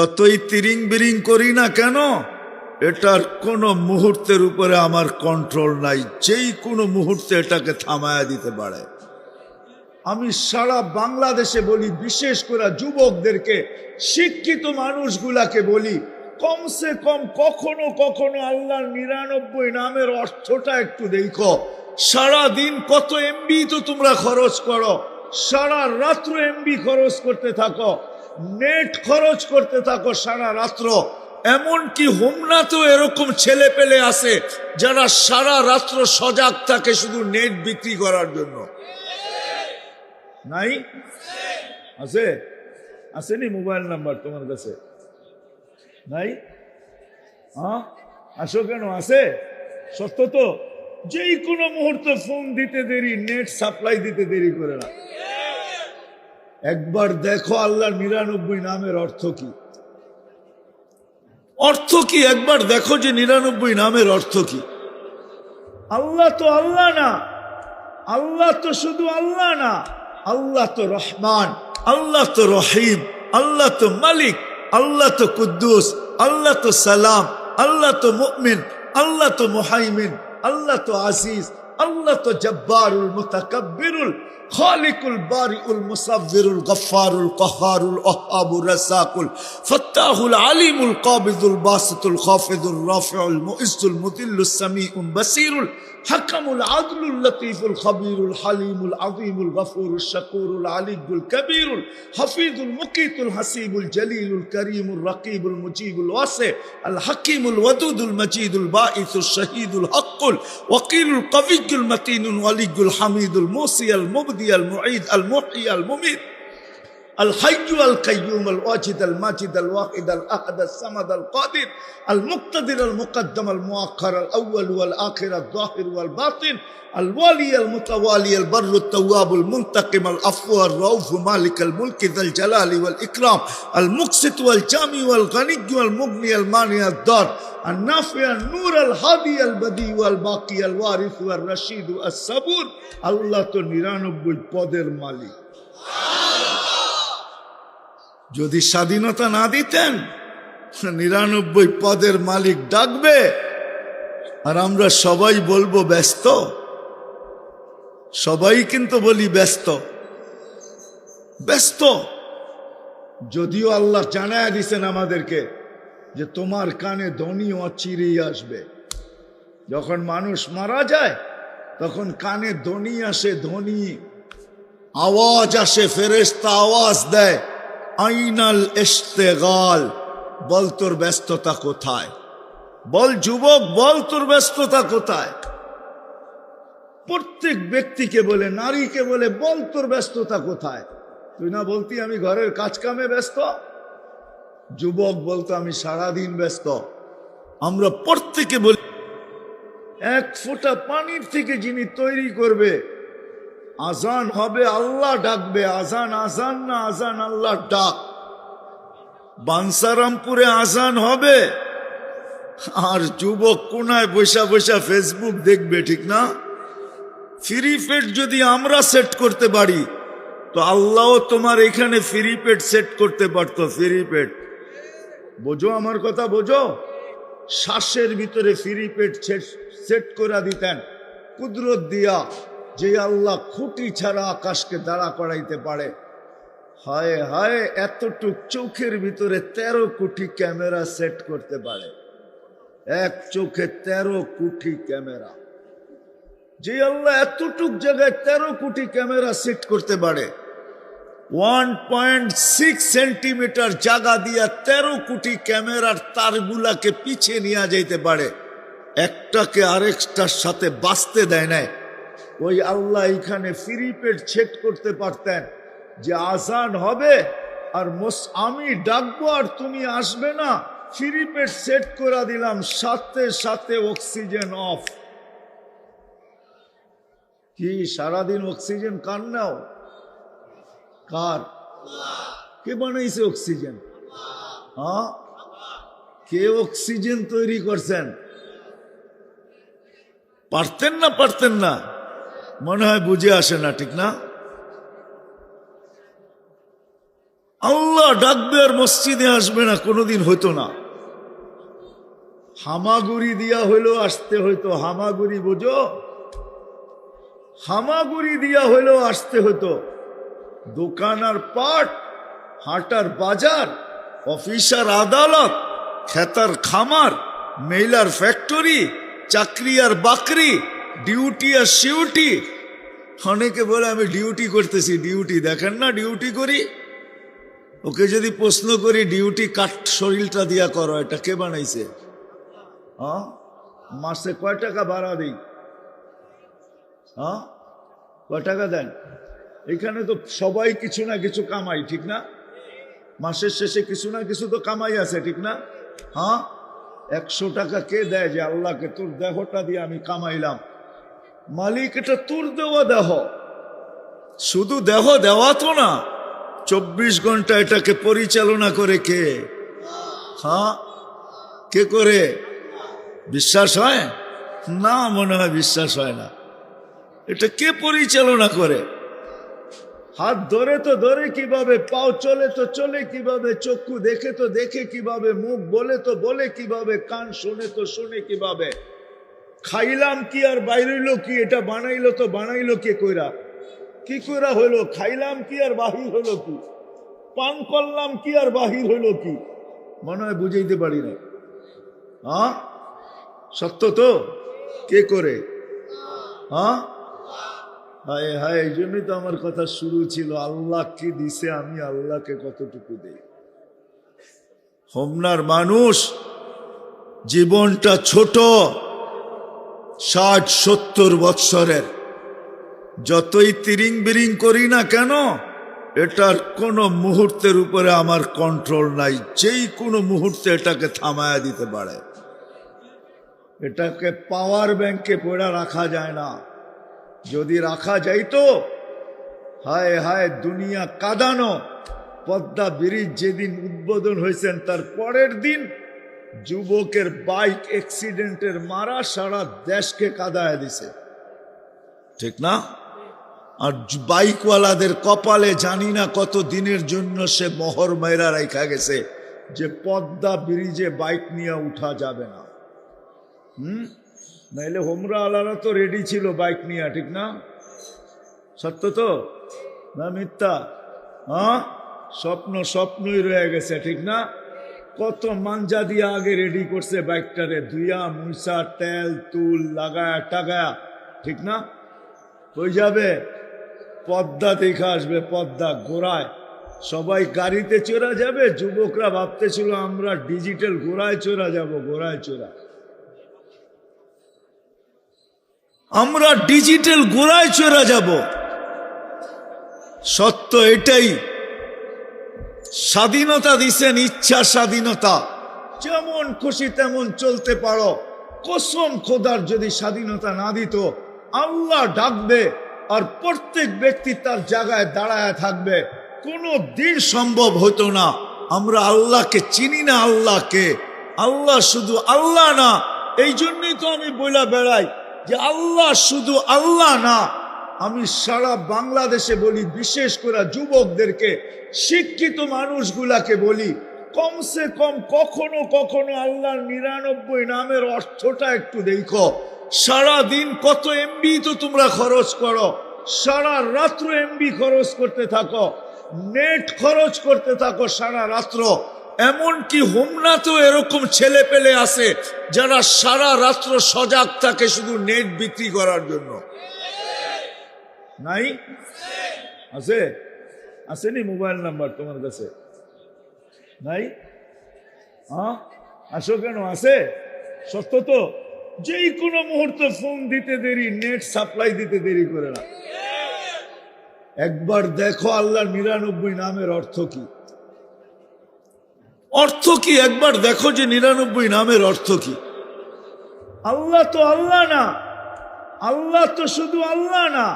যতই তিরিং বিরিং করি না কেন, এটার কোনো মুহূর্তের উপরে আমার কন্ট্রোল নাই। যেই কোনো মুহূর্তে এটাকে থামায়া দিতে পারে। আমি সারা বাংলাদেশে বলি, বিশেষ করে যুবকদেরকে, শিক্ষিত মানুষগুলাকে বলি, কমসে কম কখনো কখনো আল্লাহর 99 নামের অর্থটা একটু দেখো। সারা দিন কত এমবি তো তোমরা খরচ করো, সারা রাত্র এমবি খরচ করতে থাকো, নেট খরচ করতে থাকো সারা রাত্র। এমনকি হোমনাতেও এরকম ছেলে পেলে আছে যারা সারা রাত্র সজাগ থাকে শুধু নেট বিক্রি করার জন্য। নাই? আছে? আসেনি মোবাইল নাম্বার তোমার কাছে? নাই? হ্যাঁ, আসো কেন? আছে? সত্য তো? যেই কোনো মুহূর্তে ফোন দিতে দেরি, নেট সাপ্লাই দিতে দেরি করে না। একবার দেখো আল্লাহ 99 নামের অর্থ কি। অর্থ কি একবার দেখো যে 99 নামের অর্থ কি। আল্লাহ তো আল্লাহ না, আল্লাহ তো শুধু আল্লাহ না, আল্লাহ তো রহমান, আল্লাহ তো রহিম, আল্লাহ তো মালিক, আল্লাহ তো কুদ্দুস, আল্লাহ তো সালাম, আল্লাহ তো মুমিন, আল্লাহ তো মুহাইমিন, আল্লাহ তো আজিজ, আল্লাহ তো জব্বারুল মুতাকাব্বিরুল খালিকুল বারিউল মুসাব্বিরুল গফফারুল কহ্হারুল ওয়াহ্হাবুর রাসাকুল ফাত্তাহুল আলিমুল কাবিদুল বাসিতুল খাফিদুর রাফিউল মুইজ্জুল মুদিল্লুস সামিউল বাসিরুল হাকামুল আদলুল লতীফুল খবীরুল হালিমুল আযীমুল গফুরুশ শাকুরুল আলিয়ুল কবীরুল হাফিজুল মুকিতুল হাসিবুল জলিলুল করিমুল রকিবুল মুজিবুল ওয়াসি আল হাকিমুল ওয়াদুদুল মজিদুল বাঈসুশ শহীদুল হকুল ওয়াকিলুল কবিয়্যুল মতিনুল ওয়ালিয়ুল হামিদুল মুসিয়াল মুবদিয়াল মুঈদ আল মুহয়ি আল মুমীত الحي القيوم الواجد الماجد الواحد الأحد الصمد القادر المقتدر المقدم المؤخر الأول والآخر الظاهر والباطن الوالي المتوالي البر التواب المنتقم العفو الرؤوف مالك الملك ذا الجلال والإكرام المقسط والجامع والغني والمغني المانع الضار النافع النور الهادي البديع والباقي الوارث والرشيد الصبور الله تو 99 পদের মালিক। যদি স্বাধীনতা না দিতেন 99 পদের মালিক ডাকবে আর আমরা সবাই বলবো ব্যস্ত। সবাই কিন্তু বলি ব্যস্ত ব্যস্ত। যদিও আল্লাহ জানায় দিছেন আমাদেরকে যে তোমার কানে ধ্বনি অচিরেই আসবে। যখন মানুষ মারা যায় তখন কানে ধ্বনি আসে, ধ্বনি আওয়াজ আসে, ফেরেশতা আওয়াজ দেয়, আইনাল ইশতিগাল, বল তোর ব্যস্ততা কোথায়? বল যুবক, বল তোর ব্যস্ততা কোথায়? প্রত্যেক ব্যক্তিকে বলে, নারীকে বলে, বল তোর ব্যস্ততা কোথায়? তুই না বলতি আমি ঘরের কাজ কামে ব্যস্ত? যুবক বলতো আমি সারাদিন ব্যস্ত। আমরা প্রত্যেকে বলি, এক ফোঁটা পানির থেকে যিনি তৈরি করবে, আজান হবে আল্লাহ ডাকবে। আজান আজান না, আজান আল্লাহ ডাক। বাঞ্ছারামপুরে আজান হবে আর যুবক কোনায় বসা বসা ফেসবুক দেখবে, ঠিক না? ফ্রি পেড যদি আমরা সেট করতে পারি তো আল্লাহ তোমার এখানে ফ্রি পেড সেট করতে পারতো। ফ্রি পেড, বোঝো আমার কথা, বোঝো? শ্বাসের ভিতরে ফ্রি পেড সেট করে দিতেন কুদরত দিয়া, যে আল্লাহ খুঁটি ছাড়া আকাশকে দাঁড়া করাইতে পারে। হায় হায়, এতটুক চোখের ভিতরে 13 কোটি ক্যামেরা সেট করতে পারে। এক চোখে 13 কোটি ক্যামেরা। যে আল্লাহ এতটুক জায়গায় 13 কোটি ক্যামেরা সেট করতে পারে, 1.6 সেন্টিমিটার জায়গা দিয়া 13 কোটি ক্যামেরার তারগুলাকে পিছিয়ে নিয়ে যাইতে পারে, একটাকে আরেকটার সাথে বাঁচতে দেয় নাই। ওই আল্লাহ এখানে ফ্রি পেড সেট করতে পারতেন যে আজান হবে আর আমি ডাকবো আর তুমি আসবে না। ফ্রি পেড সেট করে দিলাম, সাথে সাথে অক্সিজেন অফ। কি সারাদিন অক্সিজেন কার নাও? কার? কে বানাইছে অক্সিজেন? হ্যাঁ, কে অক্সিজেন তৈরি করছেন? পারতেন না? পারতেন না? মনে হয় বুঝে আসে না, ঠিক না? আল্লাহ আল্লাহ ডাকবে আর মসজিদে আসবে না, কোনোদিন হতো না। হামাগুড়ি দিয়া হইলেও আসতে হইতো। হামাগুড়ি বোঝো? হামাগুড়ি দিয়া হইলেও আসতে হতো। দোকান আর পাট, হাটার বাজার, অফিস আর আদালত, খেতার খামার, মেইলার ফ্যাক্টরি, চাকরি আর বাকরি, ডিউটি আর সিউটি। অনেকে বলে আমি ডিউটি করতেছি। ডিউটি দেখেন না, ডিউটি করি। ওকে যদি প্রশ্ন করি ডিউটি কাট শরীরটা দিয়া করো, এটা কে বানাইছে? হ্যাঁ, মাসে কয় টাকা ভাড়া দিই? হ্যাঁ, কয় টাকা দেন? এখানে তো সবাই কিছু না কিছু কামাই, ঠিক না? মাসের শেষে কিছু না কিছু তো কামাই আছে, ঠিক না? হ্যাঁ, 100 টাকা কে দেয় যে আল্লাহকে তোর দেহটা দিয়ে আমি কামাইলাম? মালিক এটা তোর দেওয়া দেহ। শুধু দেহ দেওয়া তো না, 24 ঘন্টা এটাকে পরিচালনা করে কে? হ্যাঁ, কে করে? বিশ্বাস হয় না? মনে হয় বিশ্বাস হয় না। এটা কে পরিচালনা করে? হাত ধরে তো ধরে কিভাবে, পাও চলে তো চলে কিভাবে, চক্ষু দেখে তো দেখে কিভাবে, মুখ বলে তো বলে কিভাবে, কান শুনে তো শুনে কিভাবে। খাইলাম কি আর বাইরইলো কি, এটা বানাইলো তো বানাইলো কে কইরা? কি কইরা হইলো? খাইলাম কি আর বাহির হইলো কি? পান করলাম কি আর বাহির হইলো কি? মনে হয় বুঝাইতে পারি না। হ্যাঁ, সত্য তো? কে করে? হ্যাঁ, হায় হায়, এই জন্যই তো আমার কথা শুরু ছিল, আল্লাহ কি দিছে আমি আল্লাহকে কতটুকু দেই। হোমনার মানুষ জীবনটা ছোট, 60-70 বৎসরের। যতই তিরিং বিরিং করি না কেন, এটার কোনো মুহূর্তের উপরে আমার কন্ট্রোল নাই। যেই কোনো মুহূর্তে এটাকে থামায়া দিতে পারে। এটাকে পাওয়ার ব্যাংকে পড়া রাখা যায় না। যদি রাখা যাইতো, হায় হায় দুনিয়া কাঁদানো। পদ্মা ব্রিজ যেদিন উদ্বোধন হয়েছেন তার পরের দিন যুবকের বাইক অ্যাক্সিডেন্টের মারা সারা দেশকে কাঁদায় দিছে, ঠিক না? আর বাইকওয়ালাদের কপালে জানি না কত দিনের জন্য সে মোহর মাইরা রাখা গেছে যে পদ্মা ব্রিজে বাইক নিয়ে উঠা যাবে না। নাইলে হোমরা আলারা তো রেডি ছিল বাইক নিয়ে, ঠিক না? সত্য তো না মিথ্যা? হ্যাঁ, স্বপ্ন স্বপ্নই রয়ে গেছে, ঠিক না? কত মাঞ্জা দিয়ে আগে রেডি করছে বাইকটারে, ধুইয়া মুইসা তেল তুল লাগায়া টাগায়া, ঠিক না? হয়ে যাবে পদ্মা দেখে আসবে, পদ্মা ঘোড়ায় সবাই গাড়িতে চড়া যাবে। যুবকরা ভাবতেছিল আমরা ডিজিটাল ঘোড়ায় চড়া যাব, ঘোড়ায় চড়া। আমরা ডিজিটাল ঘোড়ায় চড়া যাব। সত্য এটাই, স্বাধীনতা দিছেন, ইচ্ছা স্বাধীনতা, যেমন খুশি তেমন চলতে পারো। কসম খোদার যদি স্বাধীনতা না দিত, আল্লাহ ডাকবে আর প্রত্যেক ব্যক্তি তার জায়গায় দাঁড়ায় থাকবে, কোনো দিন সম্ভব হতো না। আমরা আল্লাহকে চিনি না। আল্লাহকে, আল্লাহ শুধু আল্লাহ না। এই জন্যই তো আমি বইলা বেড়াই যে আল্লাহ শুধু আল্লাহ না। আমি সারা বাংলাদেশে বলি, বিশেষ করে যুবকদেরকে, শিক্ষিত মানুষগুলাকে বলি, কমসে কম কখনো কখনো আল্লাহর 99 নামের অর্থটা একটু দেখো। সারা দিন কত এমবি তো তোমরা খরচ করো, সারা রাত্র এমবি খরচ করতে থাকো, নেট খরচ করতে থাকো সারা রাত্র। এমনকি হোমনাতেও এরকম ছেলে পেলে আছে যারা সারা রাত্র সজাগ থাকে শুধু নেট বিক্রি করার জন্য। নাই? আছে? আসেনি মোবাইল নাম্বার তোমার কাছে? নাই? হ্যাঁ, আসো কেন? আছে। সত্য তো? যেই কোনো মুহূর্তে ফোন দিতে দেরি, নেট সাপ্লাই দিতে দেরি করে না। একবার দেখো আল্লাহর 99 নামের অর্থ কি। অর্থ কি একবার দেখো যে 99 নামের অর্থ কি। আল্লাহ তো আল্লাহ না, আল্লাহ তো শুধু আল্লাহ না,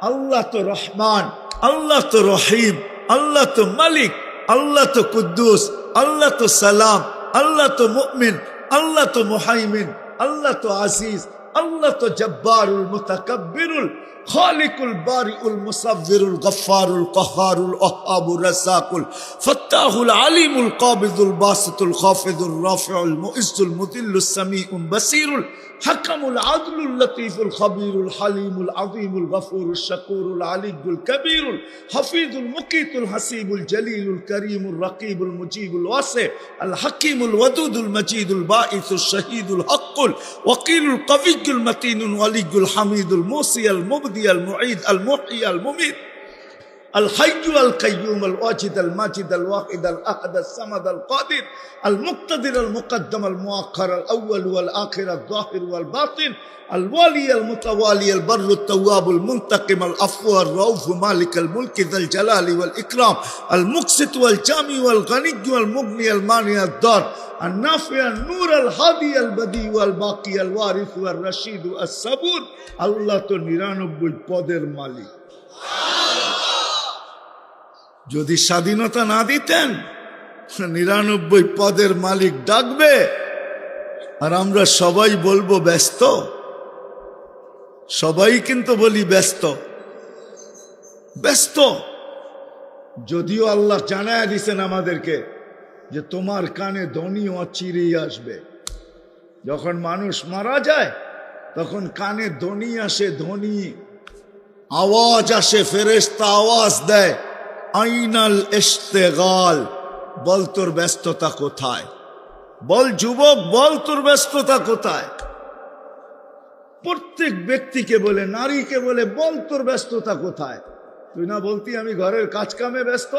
আল্লাহ তো রহমান, আল্লাহ তো রহিম, আল্লাহ তো মালিক, আল্লাহ তো কুদ্দুস, আল্লাহ তো সালাম, আল্লাহ তো মুমিন, আল্লাহ তো মুহাইমিন, আল্লাহ তো আজিজ, আল্লাহ তো জব্বারুল মুতাকাব্বিরুল খালিকুল বারিউল মুসাব্বিরুল গফফারুল কাহ্হারুল ওয়াহ্হাবুর রাসাকুল ফাত্তাহুল আলিমুল কাবিদুল বাসিতুল খাফিদুর রাফিউল মুইজ্জুল মুদিল্লুস সামিউল বাসিরুল হাকামুল আদলুল লতীফুল খবীরুল হালিমুল আযীমুল গফুরুশ শাকুরুল আলিয়ুল কবীরুল হাফিজুল মুকীতুল হাসিবুল জলিলুল করিমুল রকিবুল মুজিবুল ওয়াসি আল হাকিমুল ওয়াদুদুল মজিদুল বাঈসুশ শহীদুল হকুল ওয়াকিলুল কবিয়্যুল মতিনুল ওয়ালিয়ুল হামিদুল মুসি আল মুবদি আল মুঈদ আল মুহয়ি আল মুমীত الحي القيوم الواجد الماجد الواحد الأحد الصمد القادر المقتدر المقدم المؤخر الأول والآخر الظاهر والباطن الوالي المتوالي البر التواب المنتقم العفو الرؤوف مالك الملك ذا الجلال والإكرام المقسط والجامع والغني والمغني المانع الضار النافع النور الهادي البديع والباقي الوارث والرشيد الصبور الله تو 99 পদের মালিক। যদি স্বাধীনতা না দিতেন 99 পদের মালিক ডাকবে আর আমরা সবাই বলবো ব্যস্ত। সবাই কিন্তু বলি ব্যস্ত ব্যস্ত। যদিও আল্লাহ জানায় দিয়েছেন আমাদেরকে যে তোমার কানে ধ্বনি অচিরেই আসবে। যখন মানুষ মারা যায় তখন কানে ধ্বনি আসে, ধ্বনি আওয়াজ আসে, ফেরেশতা আওয়াজ দেয়, আইনাল ইশতিগাল, বল তোর ব্যস্ততা কোথায়? বল যুবক, বল তোর ব্যস্ততা কোথায়? প্রত্যেক ব্যক্তিকে বলে, নারীকে বলে, বল তোর ব্যস্ততা কোথায়? তুই না বলতি আমি ঘরের কাজ কামে ব্যস্ত?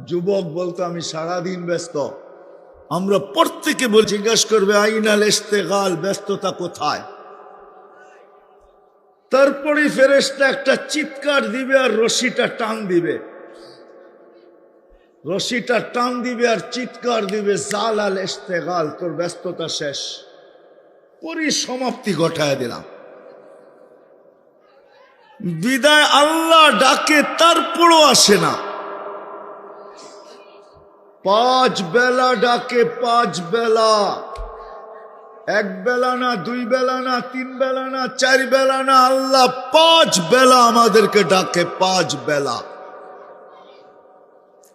যুবক বলতো আমি সারাদিন ব্যস্ত। আমরা প্রত্যেকে বল, জিজ্ঞাসা করবে আইনাল ইশতিগাল, ব্যস্ততা কোথায়? তারপরে ফেরেশতা একটা চিৎকার দিবে আর রশিটা টান দিবে, রশিটা টান দিবে আর চিৎকার দিবে, জালাল ইশতিগাল, তোর ব্যস্ততা শেষ, পরিসমাপ্তি ঘটায় দিলাম। বিদায় আল্লাহ ডাকে, তারপরও আসে না। 5 বেলা ডাকে, 5 বেলা, 1 বেলা না, 2 বেলা না, 3 বেলা না, 4 বেলা না, আল্লাহ 5 বেলা আমাদেরকে ডাকে, 5 বেলা।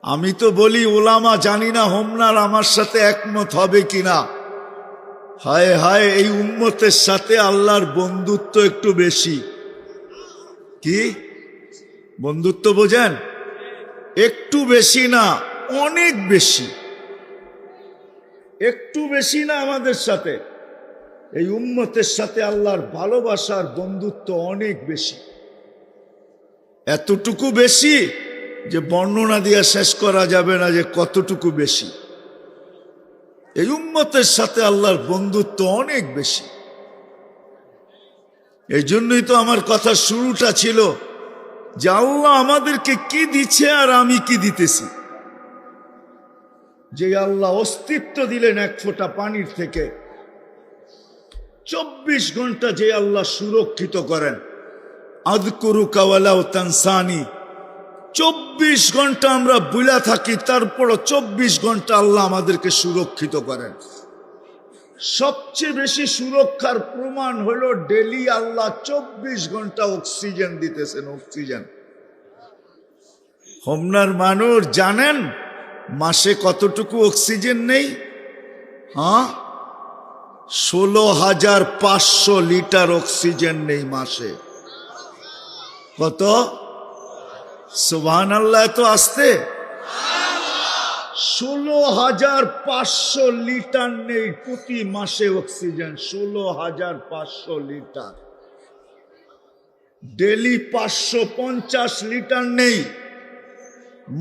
আমি তো বলি ওলামা, জানি না হোমনার আমার সাথে একমত হবে কিনা। হায় হায়, এই উম্মতের সাথে আল্লাহর বন্ধুত্ব একটু বেশি। কি বন্ধুত্ব বোঝেন? একটু বেশি না, অনেক বেশি। একটু বেশি না, আমাদের সাথে এই উম্মতের সাথে আল্লাহর ভালোবাসার বন্ধুত্ব অনেক বেশি। এতটুকু বেশি যে বর্ণনা দিয়ে শেষ করা যাবে না যে কতটুকু বেশি। এই উম্মতের সাথে আল্লাহর বন্ধুত্ব অনেক বেশি। এই জন্যই তো আমার কথা শুরুটা ছিল যে আল্লাহ আমাদেরকে কি দিচ্ছে আর আমি কি দিতেছি। যে আল্লাহ অস্তিত্ব দিলেন 1 ফোঁটা পানির থেকে, 24 ঘন্টা যে আল্লাহ সুরক্ষিত করেন, আযকুরুকা ওয়ালাউ তানসানি, 24 ঘন্টা আমরা বুলা থাকি, তারপরও 24 ঘন্টা আল্লাহ আমাদেরকে সুরক্ষিত করেন। সবচেয়ে বেশি সুরক্ষার প্রমাণ হলো ডেলি আল্লাহ 24 ঘন্টা অক্সিজেন দিতেছেন। অক্সিজেন হোমনার মানুষ জানেন মাসে কতটুকু অক্সিজেন নেই? হ্যাঁ, 16,500 লিটার অক্সিজেন নেই মাসে। কত? সুবহানাল্লাহ, এত আসতে 16,500 লিটার নেই প্রতি মাসে অক্সিজেন। 16,500 লিটার। ডেলি 550 লিটার নেই,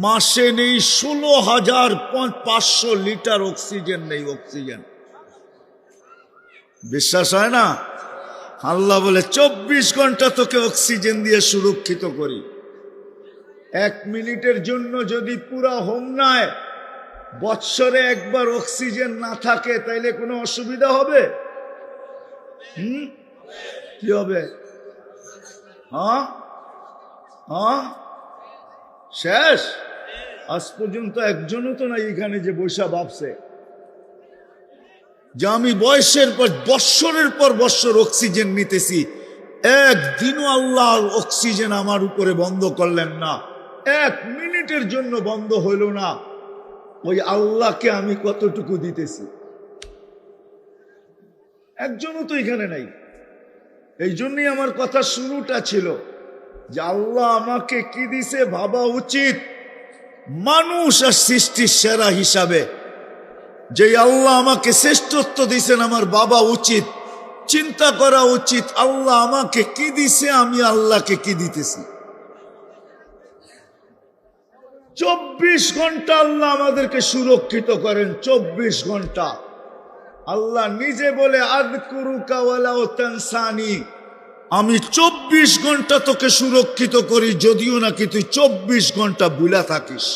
মাসে নেই 16,500 লিটার অক্সিজেন নেই। অক্সিজেন বিশ্বাস হয় না? আল্লাহ বলে 24 ঘন্টা তোকে অক্সিজেন দিয়ে সুরক্ষিত করি। 1 মিনিটের জন্য যদি পুরা হোমনায় বৎসরে একবার অক্সিজেন না থাকে তাইলে কোনো অসুবিধা হবে? কি হবে? হ্যাঁ হ্যাঁ, শেষ। আজ পর্যন্ত একজনও তো না এখানে যে বৈশা ভাবছে যে আমি বয়সের পর বৎসরের পর বৎসর অক্সিজেন নিতেছি, একদিনও আল্লাহ অক্সিজেন আমার উপরে বন্ধ করলেন না, 1 মিনিটের জন্য বন্ধ হইল না। ওই আল্লাহকে আমি কতটুকু দিতেছি? একজনও তো এখানে নাই। এই জন্যই আমার কথা শুরুটা ছিল যে আল্লাহ আমাকে কি দিছে ভাবা উচিত মানুষ আর সৃষ্টির সেরা হিসাবে। যে আল্লাহ আমাকে শ্রেষ্ঠত্ব দিছেন, আমার বাবা উচিত চিন্তা করা উচিত আল্লাহ আমাকে কি দিছে, আমি আল্লাহকে কি দিতেছি। 24 ঘন্টা আল্লাহ আমাদেরকে সুরক্ষিত করেন, 24 ঘন্টা। আল্লাহ নিজে বলে আযকুরুকা ওয়ালাউ তানসানি, আমি 24 ঘন্টা তোকে সুরক্ষিত করি, যদিও নাকি তুই 24 ঘন্টা ভুলা থাকিস।